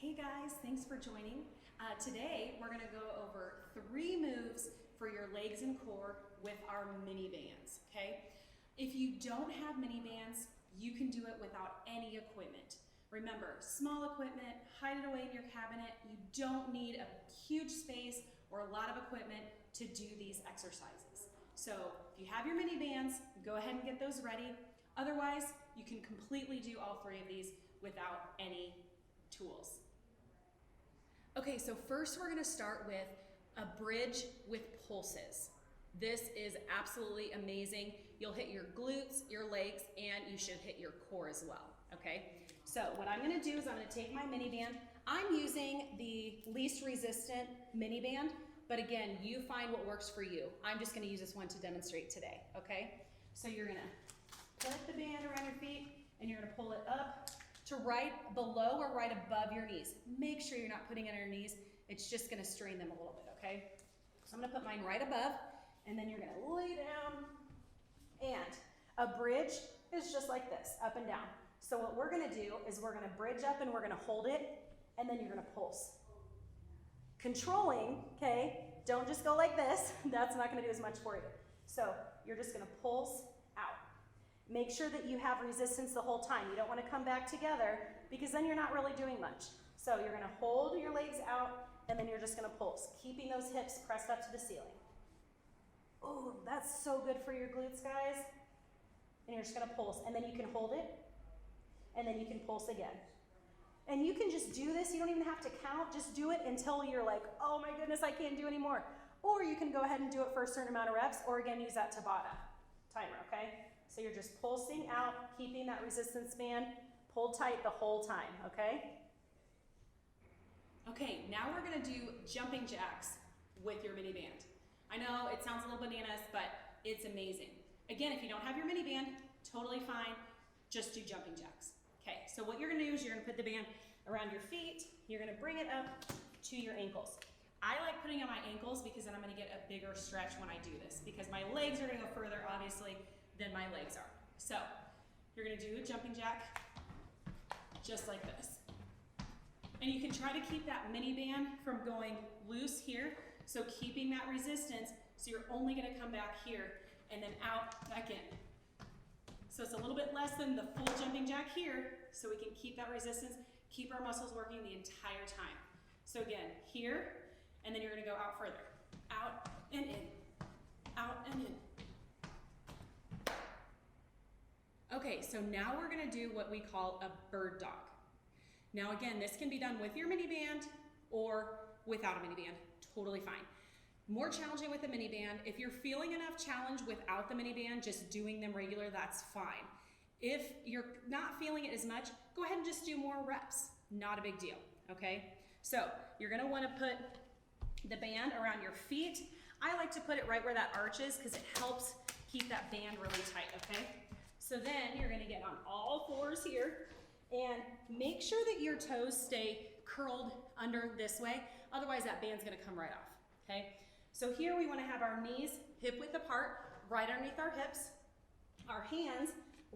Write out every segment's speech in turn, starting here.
Hey guys, thanks for joining. Today we're going to go over 3 moves for your legs and core with our mini bands, okay? If you don't have mini bands, you can do it without any equipment. Remember, small equipment, hide it away in your cabinet. You don't need a huge space or a lot of equipment to do these exercises. So if you have your mini bands, go ahead and get those ready. Otherwise, you can completely do all 3 of these without any tools. Okay, so first we're gonna start with a bridge with pulses. This is absolutely amazing. You'll hit your glutes, your legs, and you should hit your core as well, okay? So what I'm gonna do is I'm gonna take my mini band. I'm using the least resistant mini band, but again, you find what works for you. I'm just gonna use this one to demonstrate today, okay? So you're gonna put the band around your feet and you're gonna pull it up to right below or right above your knees. Make sure you're not putting it on your knees. It's just gonna strain them a little bit, okay? So I'm gonna put mine right above, and then you're gonna lay down, and a bridge is just like this, up and down. So what we're gonna do is we're gonna bridge up and we're gonna hold it, and then you're gonna pulse. Controlling, okay? Don't just go like this. That's not gonna do as much for you. So you're just gonna pulse out. Make sure that you have resistance the whole time. You don't want to come back together because then you're not really doing much. So you're going to hold your legs out and then you're just going to pulse, keeping those hips pressed up to the ceiling. Oh, that's so good for your glutes, guys. And you're just going to pulse, and then you can hold it and then you can pulse again. And you can just do this. You don't even have to count. Just do it until you're like, oh my goodness, I can't do anymore. Or you can go ahead and do it for a certain amount of reps, or again, use that Tabata timer, okay? So you're just pulsing out, keeping that resistance band pulled tight the whole time, okay? Okay, now we're gonna do jumping jacks with your mini band. I know it sounds a little bananas, but it's amazing. Again, if you don't have your mini band, totally fine, just do jumping jacks. Okay, so what you're gonna do is you're gonna put the band around your feet, you're gonna bring it up to your ankles. I like putting it on my ankles because then I'm gonna get a bigger stretch when I do this, because my legs are gonna go further, obviously, than my legs are. So you're gonna do a jumping jack just like this. And you can try to keep that mini band from going loose here, so keeping that resistance, so you're only gonna come back here and then out, back in. So it's a little bit less than the full jumping jack here, so we can keep that resistance, keep our muscles working the entire time. So again, here, and then you're gonna go out further. Out and in, out and in. Okay, so now we're gonna do what we call a bird dog. Now again, this can be done with your mini band or without a mini band, totally fine. More challenging with a mini band. If you're feeling enough challenge without the mini band, just doing them regular, that's fine. If you're not feeling it as much, go ahead and just do more reps. Not a big deal, okay? So you're gonna wanna put the band around your feet. I like to put it right where that arch is because it helps keep that band really tight, okay? So then you're gonna get on all 4s here and make sure that your toes stay curled under this way, otherwise that band's gonna come right off, okay? So here we wanna have our knees hip width apart, right underneath our hips, our hands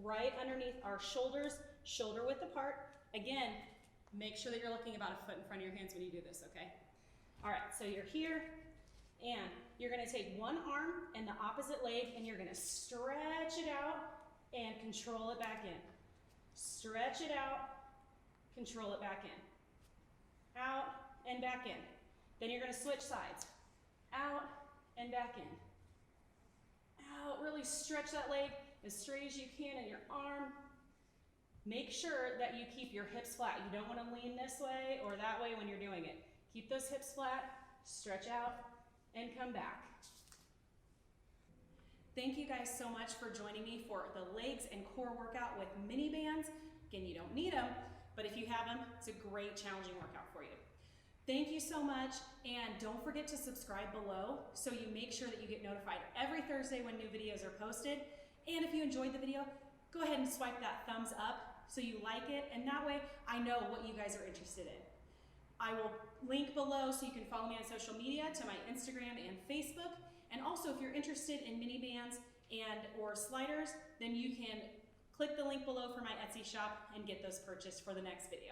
right underneath our shoulders, shoulder width apart. Again, make sure that you're looking about a foot in front of your hands when you do this, okay? All right, so you're here and you're gonna take one arm and the opposite leg and you're gonna stretch it out and control it back in. Stretch it out, control it back in. Out and back in. Then you're gonna switch sides. Out and back in. Out, really stretch that leg as straight as you can in your arm. Make sure that you keep your hips flat. You don't wanna lean this way or that way when you're doing it. Keep those hips flat, stretch out, and come back. Thank you guys so much for joining me for the legs and core workout with mini bands. Again, you don't need them, but if you have them, it's a great challenging workout for you. Thank you so much, and don't forget to subscribe below so you make sure that you get notified every Thursday when new videos are posted. And if you enjoyed the video, go ahead and swipe that thumbs up so you like it, and that way I know what you guys are interested in. I will link below so you can follow me on social media to my Instagram and Facebook. And also, if you're interested in mini bands or sliders, then you can click the link below for my Etsy shop and get those purchased for the next video.